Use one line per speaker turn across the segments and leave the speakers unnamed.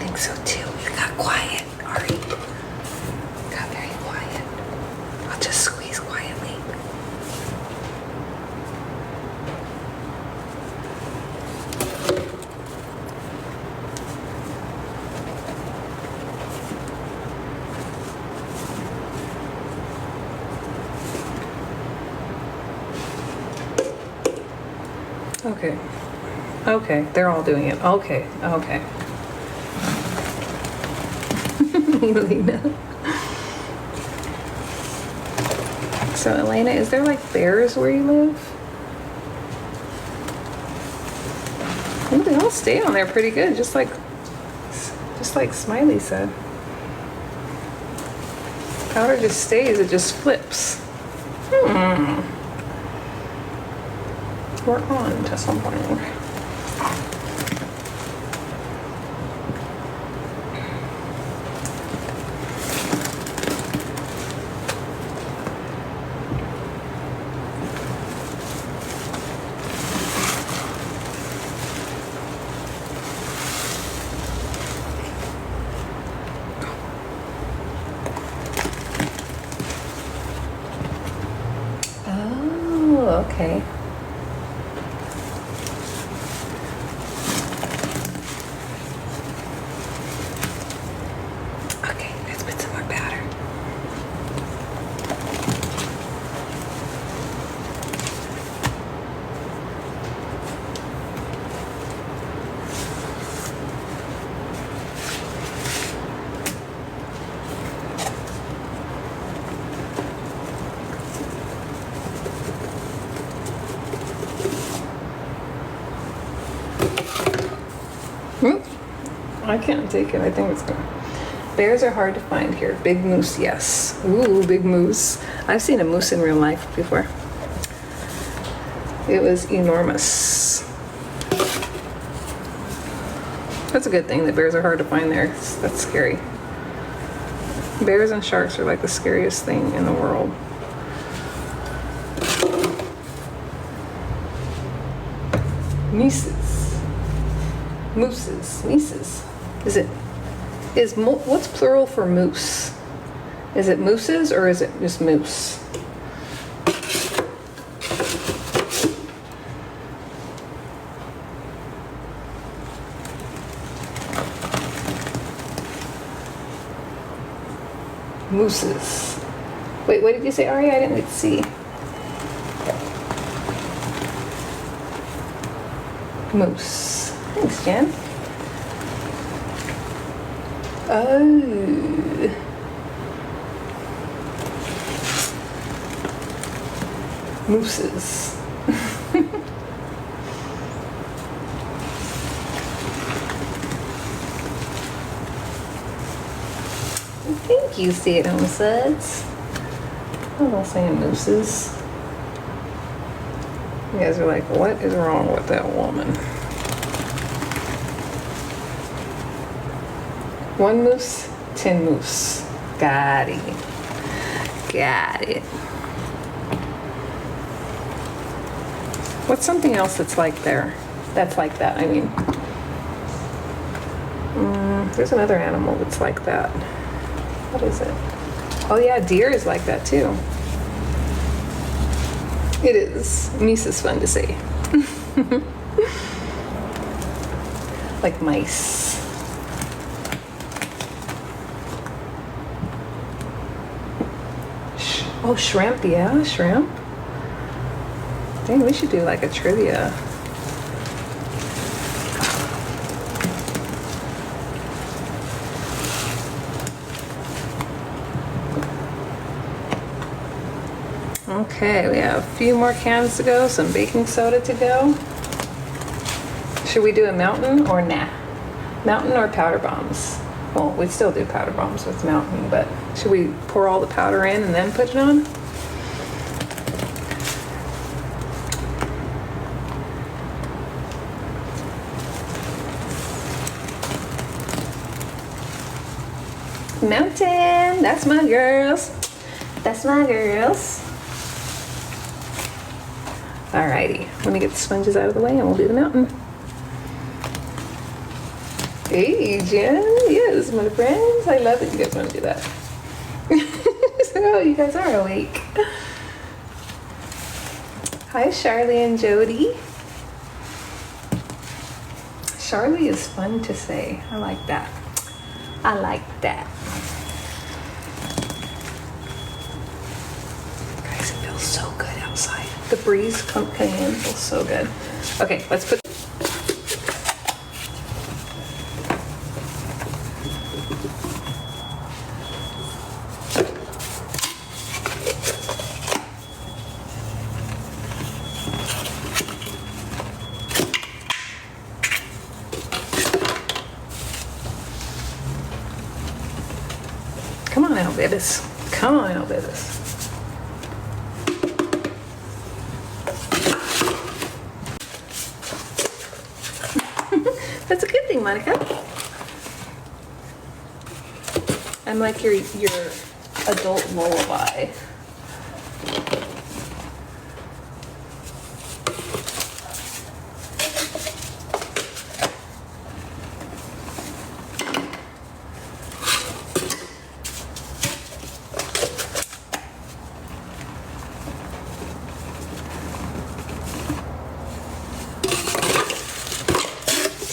think so too. You got quiet, Ari. Got very quiet. I'll just squeeze quietly. Okay. Okay, they're all doing it. Okay, okay. Elena. So Elena, is there like bears where you live? Ooh, they all stay on there pretty good, just like Smiley said. Powder just stays, it just flips. We're on to something. Oh, okay. Okay, let's put some more powder. I can't take it. I think it's gonna. Bears are hard to find here. Big moose, yes. Ooh, big moose. I've seen a moose in real life before. It was enormous. That's a good thing that bears are hard to find there. That's scary. Bears and sharks are like the scariest thing in the world. Mooses. Mooses. What's plural for moose? Is it mooses or is it just moose? Mooses. Wait, what did you say, Ari? I didn't get to see. Moose. Thanks, Jen. Oh. Mooses. Thank you, stay-at-home suds. I'm not saying mooses. You guys are like, what is wrong with that woman? One moose, 10 moose. Got it. Got it. What's something else that's like there? That's like that, I mean. There's another animal that's like that. What is it? Oh yeah, deer is like that too. It is. Meese is fun to say. Like mice. Oh, shrimp, yeah, shrimp. Dang, we should do like a trivia. Okay, we have a few more cans to go, some baking soda to go. Should we do a mountain or nah? Mountain or powder bombs? Well, we still do powder bombs with mountain, but should we pour all the powder in and then put it on? Mountain, that's my girls. That's my girls. Alrighty, let me get the sponges out of the way and we'll do the mountain. Hey, Jen. Yes, my friends. I love that you guys want to do that. Oh, you guys are awake. Hi, Charlie and Jody. Charlie is fun to say. I like that. I like that. Guys, it feels so good outside. The breeze coming in feels so good. Okay, let's put. Come on out, babies. Come on out, babies. That's a good thing, Monica. I'm like your adult lullaby.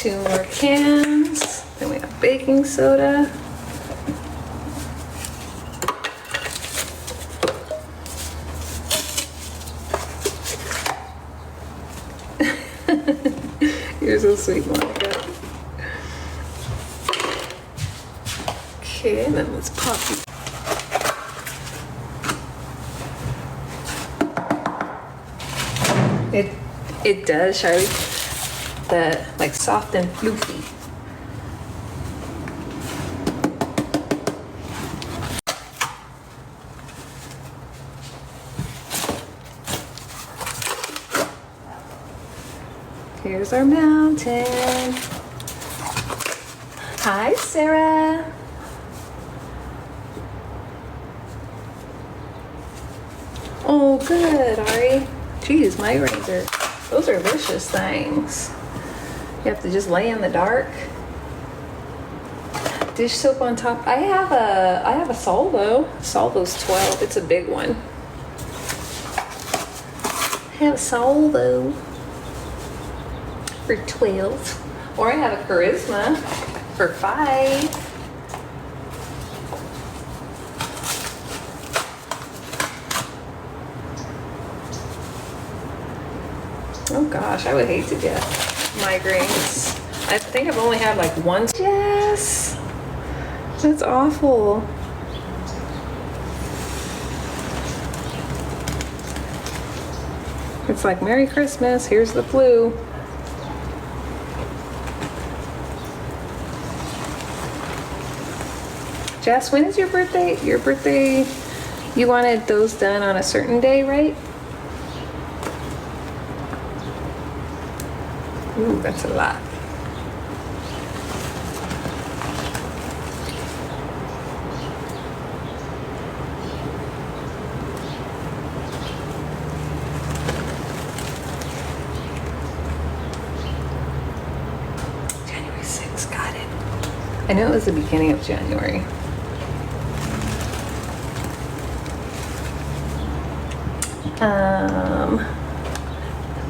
Two more cans. Then we have baking soda. You're so sweet, Monica. Okay, and then let's pop these. It does, Charlie. The like soft and floofy. Here's our mountain. Hi, Sarah. Oh, good, Ari. Geez, my rings are, those are vicious things. You have to just lay in the dark. Dish soap on top. I have a Solvo. Solvo's 12. It's a big one. I have a Solvo for 12. Or I have a Charisma for 5. Oh gosh, I would hate to get migraines. I think I've only had like one. Yes, that's awful. It's like Merry Christmas, here's the flu. Jess, when is your birthday? Your birthday, you wanted those done on a certain day, right? Ooh, that's a lot. January 6th, got it. I know it was the beginning of January.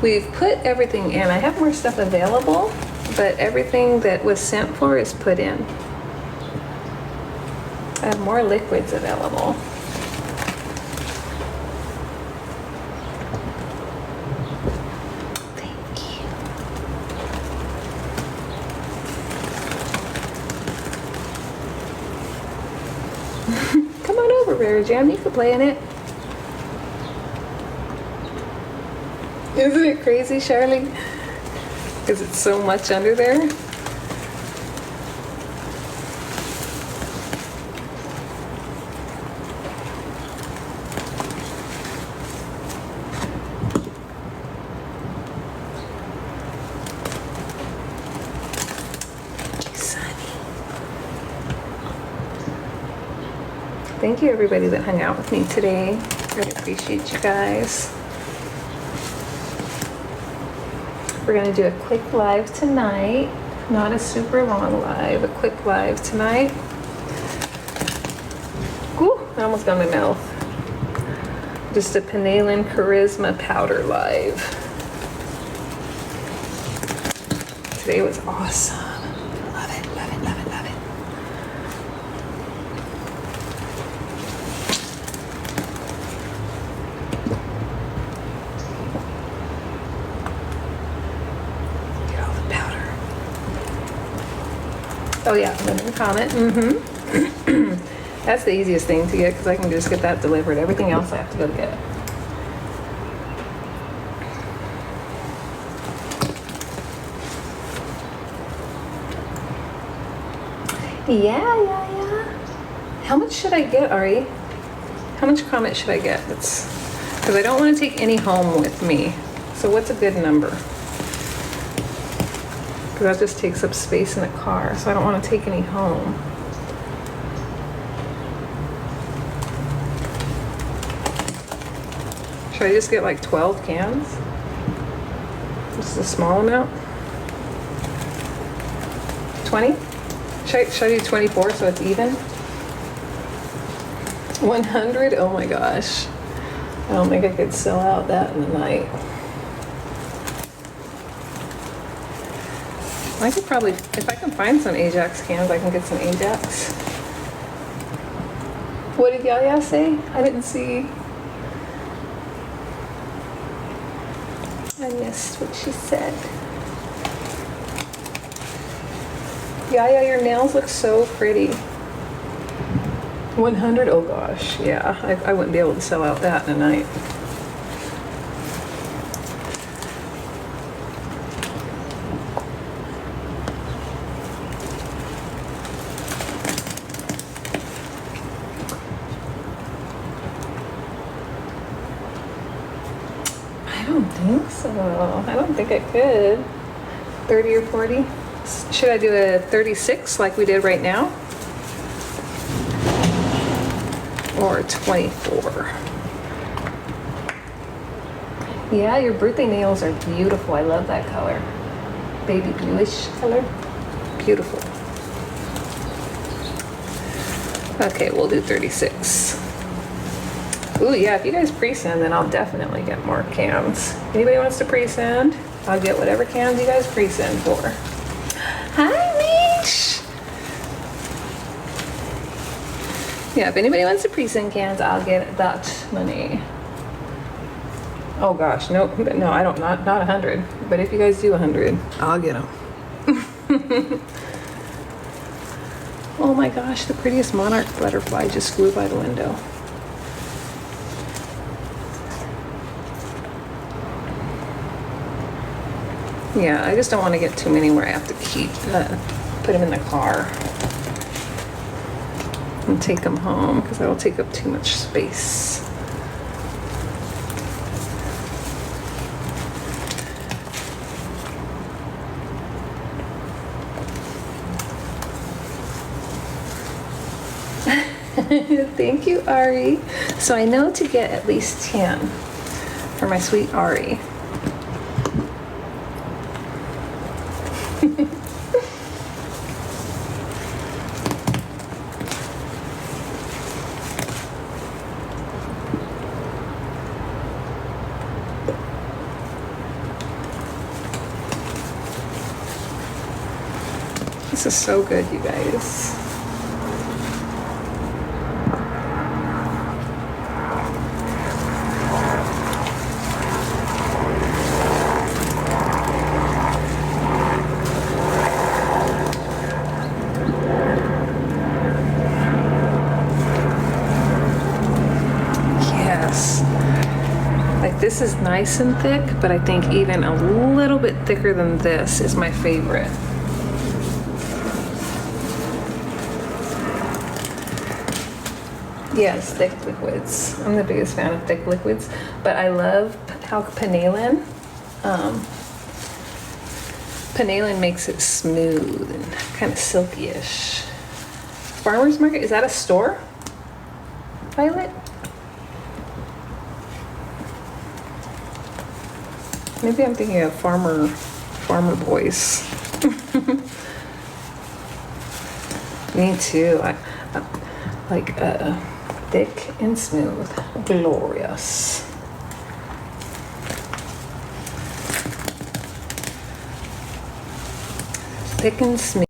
We've put everything in. I have more stuff available, but everything that was sent for is put in. I have more liquids available. Thank you. Come on over, Rare Jam. You can play in it. Isn't it crazy, Charlie? Because it's so much under there. Thank you, everybody that hung out with me today. Really appreciate you guys. We're gonna do a quick live tonight. Not a super long live, a quick live tonight. Ooh, I almost got my mouth. Just a Panalin Charisma powder live. Today was awesome. Love it, love it, love it, love it. Get all the powder. Oh yeah, lemon comet. That's the easiest thing to get because I can just get that delivered. Everything else I have to go get. Yeah. How much should I get, Ari? How much comet should I get? Because I don't want to take any home with me. So what's a good number? Because that just takes up space in the car. So I don't want to take any home. Should I just get like 12 cans? Just a small amount? 20? Should I do 24 so it's even? 100? Oh my gosh. I don't think I could sell out that in a night. I could probably, if I can find some Ajax cans, I can get some Ajax. What did Yaya say? I didn't see. I missed what she said. Yaya, your nails look so pretty. 100? Oh gosh, yeah. I wouldn't be able to sell out that in a night. I don't think so. I don't think I could. 30 or 40? Should I do a 36 like we did right now? Or 24? Yeah, your birthday nails are beautiful. I love that color. Baby bluish color. Beautiful. Okay, we'll do 36. Ooh, yeah, if you guys pre-send, then I'll definitely get more cans. Anybody wants to pre-send? I'll get whatever cans you guys pre-send for. Hi, Mish! Yeah, if anybody wants to pre-send cans, I'll get that money. Oh gosh, no, I don't, not 100. But if you guys do 100, I'll get them. Oh my gosh, the prettiest monarch butterfly just flew by the window. Yeah, I just don't want to get too many where I have to put them in the car and take them home because that'll take up too much space. Thank you, Ari. So I know to get at least 10 for my sweet Ari. This is so good, you guys. Yes. Like this is nice and thick, but I think even a little bit thicker than this is my favorite. Yes, thick liquids. I'm the biggest fan of thick liquids, but I love how Panalin makes it smooth and kind of silky-ish. Farmer's Market, is that a store? Violet? Maybe I'm thinking of Farmer Boys. Me too. I like thick and smooth. Glorious. Thick and smooth.